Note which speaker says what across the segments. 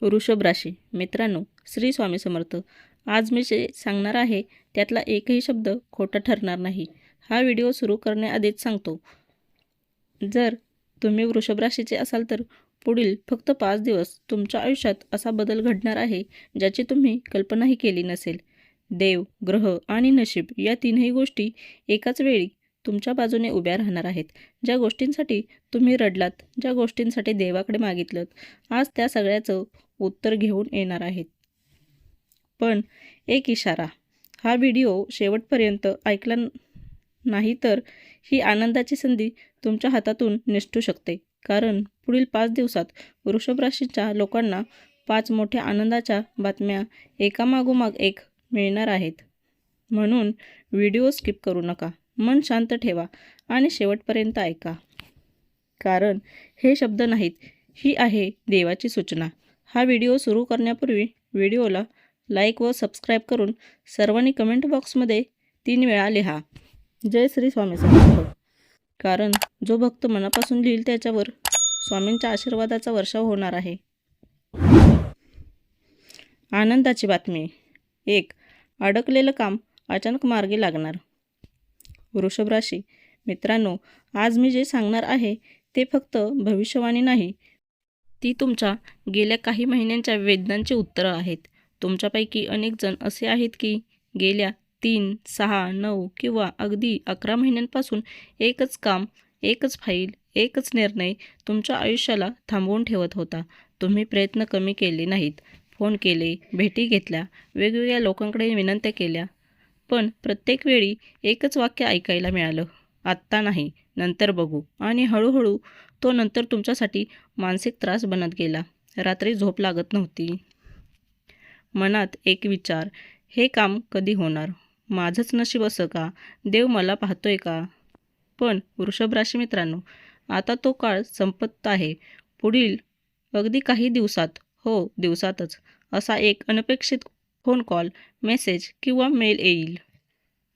Speaker 1: वृषभ राशी मित्रांनो, श्री स्वामी समर्थ. आज मी जे सांगणार आहे त्यातला एकही शब्द खोटा ठरणार नाही. हा व्हिडिओ सुरू करण्याआधीच सांगतो, जर तुम्ही वृषभ राशीचे असाल तर पुढील फक्त 5 दिवस तुमच्या आयुष्यात असा बदल घडणार आहे ज्याची तुम्ही कल्पनाही केली नसेल. देव, ग्रह आणि नशीब या तीनही गोष्टी एकाच वेळी तुमच्या बाजूने उभ्या राहणार आहेत. ज्या गोष्टींसाठी तुम्ही रडलात, ज्या गोष्टींसाठी देवाकडे मागितलं, आज त्या सगळ्याचं उत्तर घेऊन येणार आहेत. पण एक इशारा, हा व्हिडिओ शेवटपर्यंत ऐकला नाही तर ही आनंदाची संधी तुमच्या हातातून निसटू शकते. कारण पुढील 5 दिवसात वृषभ राशीच्या लोकांना 5 मोठ्या आनंदाच्या बातम्या एकामागोमाग एक मिळणार आहेत. म्हणून व्हिडिओ स्किप करू नका, मन शांत ठेवा आणि शेवटपर्यंत ऐका. कारण हे शब्द नाहीत, ही आहे देवाची सूचना. हा व्हिडिओ सुरू करण्यापूर्वी व्हिडिओला लाईक व सबस्क्राईब करून सर्वांनी कमेंट बॉक्समध्ये 3 वेळा लिहा, जय श्री स्वामी समर्थ. कारण जो भक्त मनापासून लिहिल त्याच्यावर स्वामींच्या आशीर्वादाचा वर्षाव होणार आहे. आनंदाची बातमी 1. अडकलेलं काम अचानक मार्गी लागणार. वृषभ राशी मित्रांनो, आज मी जे सांगणार आहे ते फक्त भविष्यवाणी नाही, ती तुमच्या गेल्या काही महिन्यांच्या वेदनांची उत्तरं आहेत. तुमच्यापैकी अनेक जण असे आहेत की गेल्या 3, 6, 9 किंवा अगदी 11 महिन्यांपासून एकच काम, एकच फाईल, एकच निर्णय तुमच्या आयुष्याला थांबवून ठेवत होता. तुम्ही प्रयत्न कमी केले नाहीत, फोन केले, भेटी घेतल्या, वेगवेगळ्या लोकांकडे विनंत्या केल्या, पण प्रत्येक वेळी एकच वाक्य ऐकायला मिळालं, आत्ता नाही, नंतर बघू. आणि हळूहळू तो नंतर तुमच्यासाठी मानसिक त्रास बनत गेला. रात्री झोप लागत नव्हती. मनात एक विचार, हे काम कधी होणार? माझंच नशीब असं का? देव मला पाहतोय का? पण वृषभ राशी मित्रांनो, आता तो काळ संपत आहे. पुढील अगदी काही दिवसात, हो दिवसातच, असा एक अनपेक्षित फोन कॉल, मेसेज किंवा मेल येईल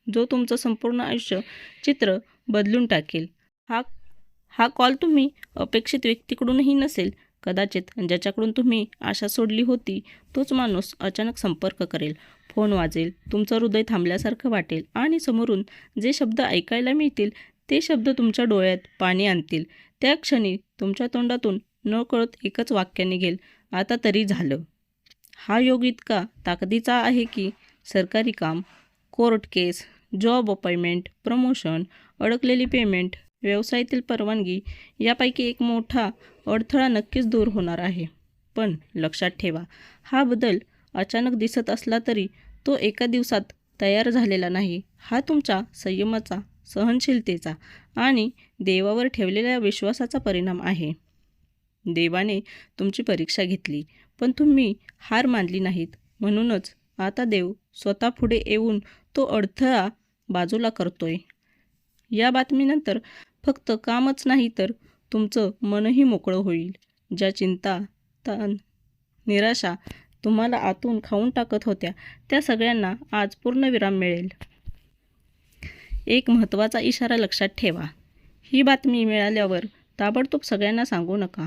Speaker 1: जो तुमचं संपूर्ण आयुष्य चित्र बदलून टाकेल. हा कॉल तुम्ही अपेक्षित व्यक्तीकडूनही नसेल. कदाचित ज्याच्याकडून तुम्ही आशा सोडली होती तोच माणूस अचानक संपर्क करेल. फोन वाजेल, तुमचं हृदय थांबल्यासारखं वाटेल आणि समोरून जे शब्द ऐकायला मिळतील ते शब्द तुमच्या डोळ्यात पाणी आणतील. त्या क्षणी तुमच्या तोंडातून नकळत एकच वाक्य निघेल, आता तरी झालं. हा योग इतका ताकदीचा आहे की सरकारी काम, कोर्ट केस, जॉब अपॉइंटमेंट, प्रमोशन, अडकलेली पेमेंट, व्यवसायातील परवानगी यापैकी एक मोठा अडथळा नक्कीच दूर होणार आहे. पण लक्षात ठेवा, हा बदल अचानक दिसत असला तरी तो एका दिवसात तयार झालेला नाही. हा तुमच्या संयमाचा, सहनशीलतेचा आणि देवावर ठेवलेल्या विश्वासाचा परिणाम आहे. देवाने तुमची परीक्षा घेतली, पण तुम्ही हार मानली नाहीत. म्हणूनच आता देव स्वतः पुढे येऊन तो अडथळा बाजूला करतोय. या बातमीनंतर फक्त कामच नाही तर तुमचं मनही मोकळं होईल. ज्या चिंता, ताण, निराशा तुम्हाला आतून खाऊन टाकत होत्या त्या सगळ्यांना आज पूर्णविराम मिळेल. एक महत्त्वाचा इशारा लक्षात ठेवा, ही बातमी मिळाल्यावर ताबडतोब सगळ्यांना सांगू नका,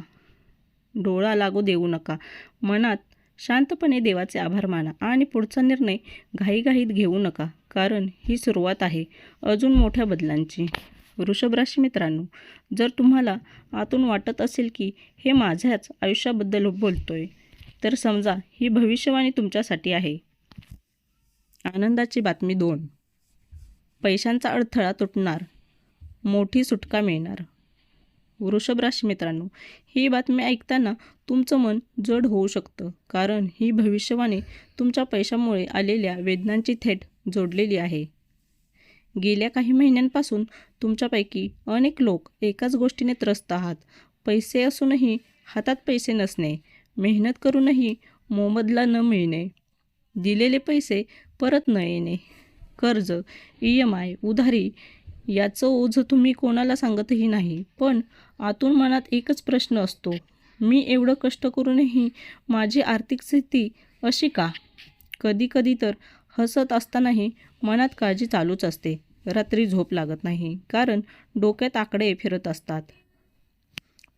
Speaker 1: डोळा लागू देऊ नका. मनात शांतपणे देवाचे आभार माना आणि पुढचा निर्णय घाईघाईत घेऊ नका. कारण ही सुरुवात आहे अजून मोठ्या बदलांची. वृषभ राशी मित्रांनो, जर तुम्हाला आतून वाटत असेल की हे माझ्याच आयुष्याबद्दल बोलतोय, तर समजा ही भविष्यवाणी तुमच्यासाठी आहे. आनंदाची बातमी 2. पैशांचा अडथळा तुटणार, मोठी सुटका मिळणार. वृषभ राशी मित्रांनो, ही बातमी ऐकताना तुमचं मन जड होऊ शकतं. कारण ही भविष्यवाणी तुमच्या पैशामुळे आलेल्या वेदनांची थेट जोडलेली आहे. गेल्या काही महिन्यांपासून तुमच्यापैकी अनेक लोक एकाच गोष्टीने त्रस्त आहात. पैसे असूनही हातात पैसे नसणे, मेहनत करूनही मोबदला न मिळणे, दिलेले पैसे परत न येणे, कर्ज, EMI, उधारी याचं ओझं तुम्ही कोणाला सांगतही नाही. पण आतून मनात एकच प्रश्न असतो, मी एवढं कष्ट करूनही माझी आर्थिक स्थिती अशी का? कधी कधी तर हसत असतानाही मनात काळजी चालूच असते. रात्री झोप लागत नाही कारण डोक्यात आकडे फिरत असतात.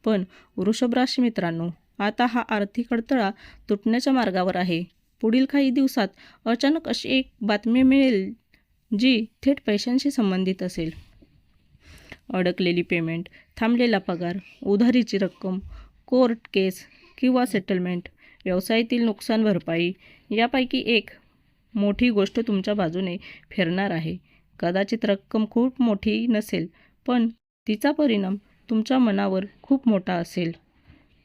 Speaker 1: पण वृषभ राशी मित्रांनो, आता हा आर्थिक अडथळा तुटण्याच्या मार्गावर आहे. पुढील काही दिवसात अचानक अशी एक बातमी मिळेल जी थेट पैशांशी संबंधित असेल. अडकलेली पेमेंट, थांबलेला पगार, उधारीची रक्कम, कोर्ट केस किंवा सेटलमेंट, व्यवसायातील नुकसान भरपाई यापैकी एक मोठी गोष्ट तुमच्या बाजूने फिरणार आहे. कदाचित रक्कम खूप मोठी नसेल, पण तिचा परिणाम तुमच्या मनावर खूप मोठा असेल.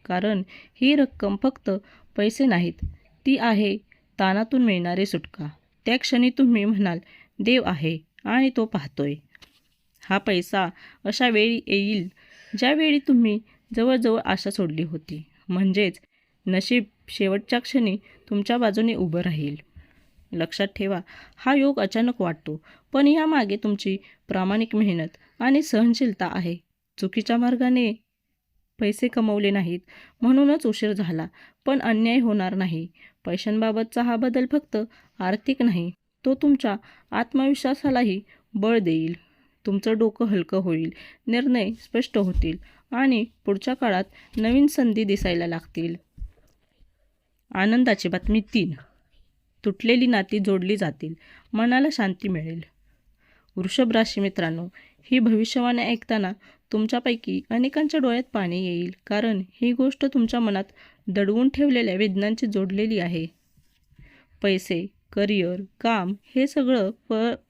Speaker 1: कारण ही रक्कम फक्त पैसे नाहीत, ती आहे ताणातून मिळणारी सुटका. त्या क्षणी तुम्ही म्हणाल, देव आहे आणि तो पाहतोय. हा पैसा अशा वेळी येईल ज्यावेळी तुम्ही जवळजवळ आशा सोडली होती. म्हणजेच नशीब शेवटच्या क्षणी तुमच्या बाजूने उभं राहील. लक्षात ठेवा, हा योग अचानक वाटतो, पण यामागे तुमची प्रामाणिक मेहनत आणि सहनशीलता आहे. चुकीच्या मार्गाने पैसे कमवले नाहीत म्हणूनच उशीर झाला, पण अन्याय होणार नाही. पैशांबाबतचा हा बदल फक्त आर्थिक नाही, तो तुमच्या आत्मविश्वासालाही बळ देईल. तुमचं डोकं हलकं होईल, निर्णय स्पष्ट होतील आणि पुढच्या काळात नवीन संधी दिसायला लागतील. आनंदाची बातमी 3. तुटलेली नाती जोडली जातील, मनाला शांती मिळेल. वृषभ राशी मित्रांनो, ही भविष्यवाणी ऐकताना तुमच्यापैकी अनेकांच्या डोळ्यात पाणी येईल, कारण ही गोष्ट तुमच्या मनात दडवून ठेवलेल्या वेदनांची जोडलेली आहे. पैसे, करिअर, काम हे सगळं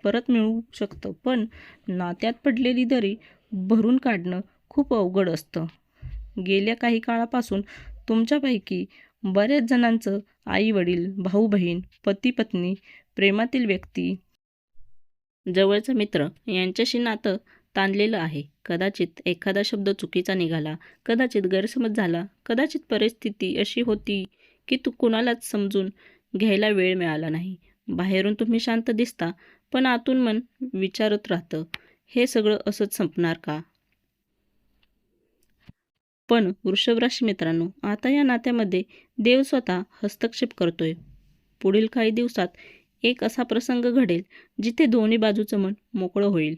Speaker 1: परत मिळू शकतं, पण नात्यात पडलेली दरी भरून काढणं खूप अवघड असतं. गेल्या काही काळापासून तुमच्यापैकी बऱ्याच जणांचं आई-वडील, भाऊ-बहीण, पती-पत्नी, प्रेमातील व्यक्ती, जवळचा मित्र यांच्याशी नातं ताणलेलं आहे. कदाचित एखादा शब्द चुकीचा निघाला, कदाचित गैरसमज झाला, कदाचित परिस्थिती अशी होती की कुणालाच समजून घ्यायला वेळ मिळाला नाही. बाहेरून तुम्ही शांत दिसता, पण आतून मन विचारत राहतं, हे सगळं असंच संपणार का? पण वृषभ राशी मित्रांनो, आता या नात्यामध्ये देव स्वतः हस्तक्षेप करतोय. पुढील काही दिवसात एक असा प्रसंग घडेल जिथे दोन्ही बाजूचं मन मोकळं होईल.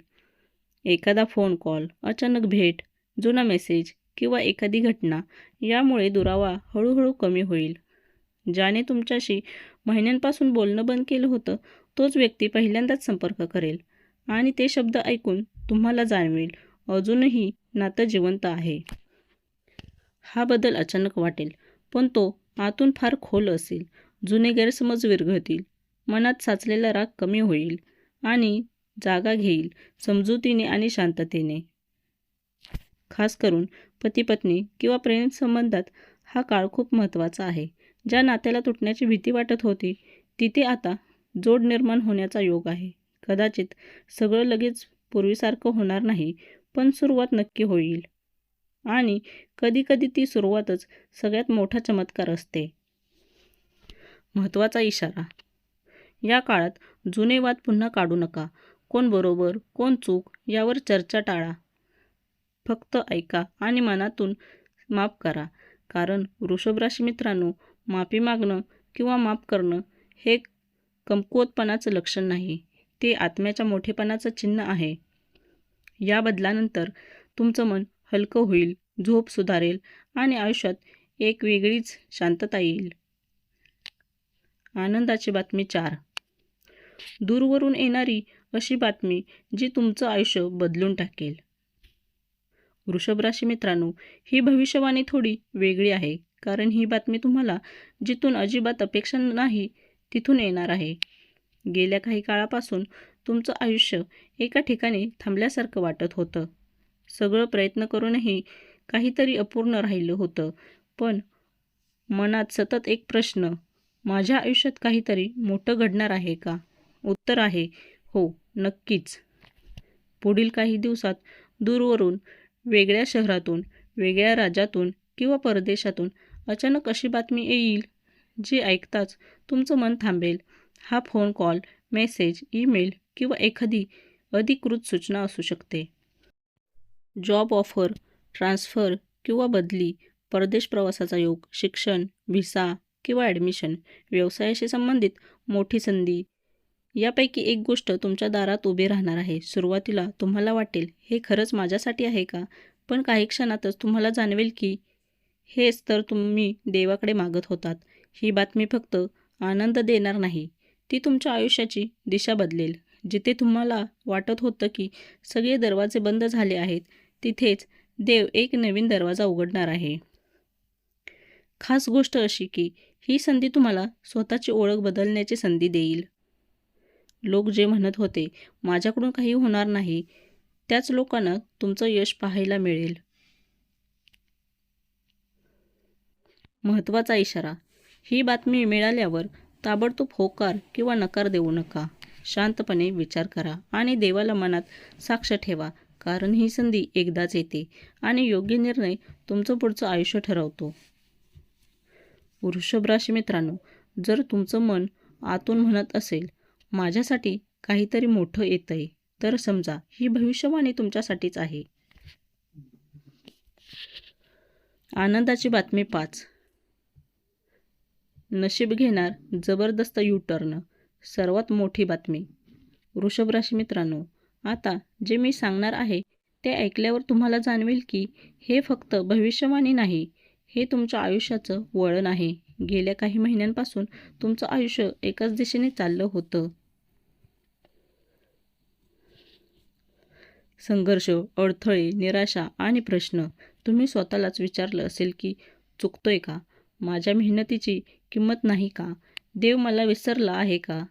Speaker 1: एखादा फोन कॉल, अचानक भेट, जुना मेसेज किंवा एखादी घटना यामुळे दुरावा हळूहळू कमी होईल. ज्याने तुमच्याशी महिन्यांपासून बोलणं बंद केलं होतं, तोच व्यक्ती पहिल्यांदाच संपर्क करेल आणि ते शब्द ऐकून तुम्हाला जाणवेल, अजूनही नातं जिवंत आहे. हा बदल अचानक वाटेल, पण तो आतून फार खोल असेल. जुने गैरसमज विरघळतील, मनात साचलेला राग कमी होईल आणि जागा घेईल समजुतीने आणि शांततेने. खास करून पती-पत्नी किंवा प्रेमसंबंधात हा काळ खूप महत्त्वाचा आहे. ज्या नात्याला तुटण्याची भीती वाटत होती, तिथे आता जोड निर्माण होण्याचा योग आहे. कदाचित सगळं लगेच पूर्वीसारखं होणार नाही, पण सुरुवात नक्की होईल. आणि कधीकधी ती सुरुवातच सगळ्यात मोठा चमत्कार असते. महत्त्वाचा इशारा: या काळात जुने वाद पुन्हा काढू नका. कोण बरोबर, कोण चूक यावर चर्चा टाळा. फक्त ऐका आणि मनातून माफ करा. कारण वृषभ राशी मित्रांनो, माफी मागणं किंवा माफ करणं हे कमकुवतपणाचं लक्षण नाही, ते आत्म्याच्या मोठेपणाचं चिन्ह आहे. या बदलानंतर तुमचं मन हलकं होईल, झोप सुधारेल आणि आयुष्यात एक वेगळीच शांतता येईल. आनंदाची बातमी 4. दूरवरून येणारी अशी बातमी जी तुमचं आयुष्य बदलून टाकेल. वृषभ राशी मित्रांनो, ही भविष्यवाणी थोडी वेगळी आहे, कारण ही बातमी तुम्हाला जिथून अजिबात अपेक्षा नाही तिथून येणार आहे. गेल्या काही काळापासून तुमचं आयुष्य एका ठिकाणी थांबल्यासारखं वाटत होतं. सगळं प्रयत्न करूनही काहीतरी अपूर्ण राहिलं होतं, पण मनात सतत एक प्रश्न: माझ्या आयुष्यात काहीतरी मोठं घडणार आहे का? उत्तर आहे, हो, नक्कीच. पुढील काही दिवसात दूरवरून, वेगळ्या शहरातून, वेगळ्या राज्यातून किंवा परदेशातून अचानक अशी बातमी येईल जी ऐकताच तुमचं मन थांबेल. हा फोन कॉल, मेसेज, ईमेल किंवा एखादी अधिकृत सूचना असू शकते. जॉब ऑफर, ट्रान्सफर किंवा बदली, परदेश प्रवासाचा योग, शिक्षण, व्हिसा किंवा ॲडमिशन, व्यवसायाशी संबंधित मोठी संधी यापैकी एक गोष्ट तुमच्या दारात उभी राहणार आहे. सुरुवातीला तुम्हाला वाटेल, हे खरंच माझ्यासाठी आहे का? पण काही क्षणातच तुम्हाला जाणवेल की हेच तर तुम्ही देवाकडे मागत होतात. ही बातमी फक्त आनंद देणार नाही, ती तुमच्या आयुष्याची दिशा बदलेल. जिथे तुम्हाला वाटत होतं की सगळे दरवाजे बंद झाले आहेत, तिथेच देव एक नवीन दरवाजा उघडणार आहे. खास गोष्ट अशी की ही संधी तुम्हाला स्वतःची ओळख बदलण्याची संधी देईल. लोक जे म्हणत होते माझ्याकडून काही होणार नाही, त्याच लोकांना तुमचं यश पाहायला मिळेल. महत्त्वाचा इशारा. ही बातमी मिळाल्यावर ताबडतोब होकार किंवा नकार देऊ नका. शांतपणे विचार करा आणि देवाला मनात साक्ष ठेवा, कारण ही संधी एकदाच येते आणि योग्य निर्णय तुमचं पुढचं आयुष्य ठरवतो. वृषभ राशी मित्रांनो, जर तुमचं मन आतून म्हणत असेल माझ्यासाठी काहीतरी मोठं येतंय, तर समजा ही भविष्यवाणी तुमच्यासाठीच आहे. आनंदाची बातमी 5. नशीब घेणार जबरदस्त यू-टर्न. सर्वात मोठी बातमी. वृषभ राशी मित्रांनो, आता जे मी सांगणार आहे ते ऐकल्यावर तुम्हाला जाणवेल की हे फक्त भविष्यवाणी नाही, हे तुमच्या आयुष्याचं वळण आहे. गेल्या काही महिन्यांपासून तुमचं आयुष्य एकाच दिशेने चाललं होतं. संघर्ष, अडथळे, निराशा आणि प्रश्न. तुम्ही स्वतःलाच विचारलं असेल की चुकतोय का? माझ्या मेहनतीची किंमत नाही का? देव मला विसरला आहे का?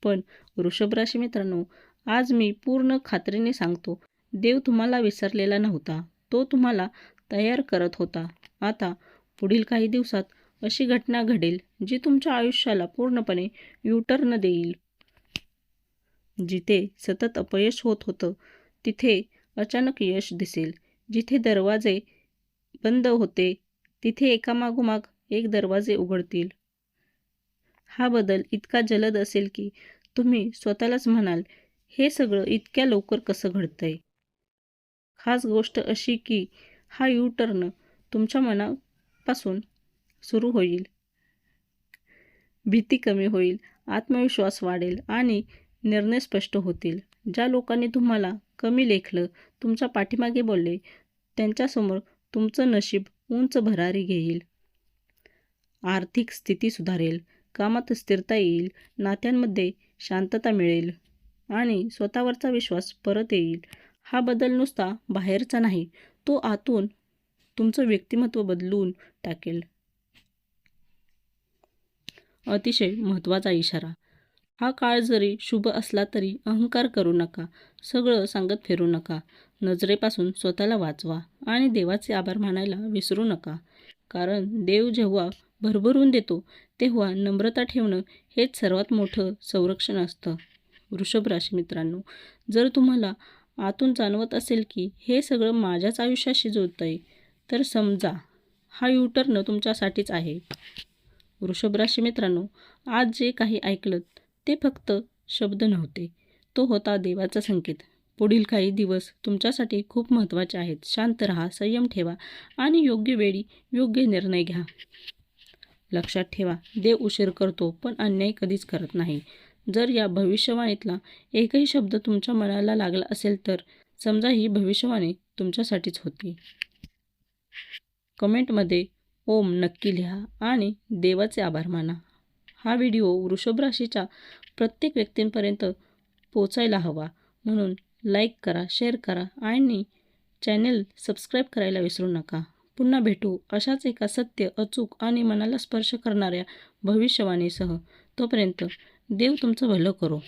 Speaker 1: पण वृषभ राशी मित्रांनो, आज मी पूर्ण खात्रीने सांगतो, देव तुम्हाला विसरलेला नव्हता. तो तुम्हाला तयार करत होता. आता पुढील काही दिवसात अशी घटना घडेल जी तुमच्या आयुष्याला पूर्णपणे यू-टर्न देईल. जिथे सतत अपयश होत होतं, तिथे अचानक यश दिसेल. जिथे दरवाजे बंद होते, तिथे एकामागोमाग एक दरवाजे उघडतील. हा बदल इतका जलद असेल की तुम्ही स्वतःलाच म्हणाल, हे सगळं इतक्या लवकर कसं घडतंय? खास गोष्ट अशी की हा यू-टर्न तुमच्या मनापासून सुरू होईल. भीती कमी होईल, आत्मविश्वास वाढेल आणि निर्णय स्पष्ट होतील. ज्या लोकांनी तुम्हाला कमी लेखलं, तुमच्या पाठीमागे बोलले, त्यांच्यासमोर तुमचं नशीब उंच भरारी घेईल. आर्थिक स्थिती सुधारेल, कामात स्थिरता येईल, नात्यांमध्ये शांतता मिळेल आणि स्वतःवरचा विश्वास परत येईल. हा बदल नुसता बाहेरचा नाही, तो आतून तुमचं व्यक्तिमत्व बदलून टाकेल. अतिशय महत्त्वाचा इशारा. हा काळ जरी शुभ असला तरी अहंकार करू नका. सगळं सांगत फिरू नका. नजरेपासून स्वतःला वाचवा आणि देवाचे आभार मानायला विसरू नका. कारण देव जेव्हा भरभरून देतो, तेव्हा नम्रता ठेवणं हेच सर्वात मोठं संरक्षण असतं. वृषभ राशी मित्रांनो, जर तुम्हाला आतून जाणवत असेल की हे सगळं माझ्याच आयुष्याशी जुळतंय, तर समजा हा यू-टर्न तुमच्यासाठीच आहे. वृषभ राशी मित्रांनो, आज जे काही ऐकलं ते फक्त शब्द नव्हते, तो होता देवाचा संकेत. पुढील काही दिवस तुमच्यासाठी खूप महत्त्वाचे आहेत. शांत राहा, संयम ठेवा आणि योग्य वेळी योग्य निर्णय घ्या. लक्षात ठेवा, देव उशीर करतो पण अन्याय कधीच करत नाही. जर या भविष्यवाणीतला एकही शब्द तुमच्या मनाला लागला असेल तर समजा ही भविष्यवाणी तुमच्यासाठीच होती. कमेंटमध्ये ओम नक्की लिहा आणि देवाचे आभार माना. हा व्हिडिओ वृषभ राशीच्या प्रत्येक व्यक्तींपर्यंत पोचायला हवा, म्हणून लाईक करा, शेअर करा आणि चॅनेल सबस्क्राईब करायला विसरू नका. पुन्हा भेटू अशाच एका सत्य, अचूक आणि मनाला स्पर्श करणाऱ्या भविष्यवाणीसह. तोपर्यंत देव तुमचं भलं करो.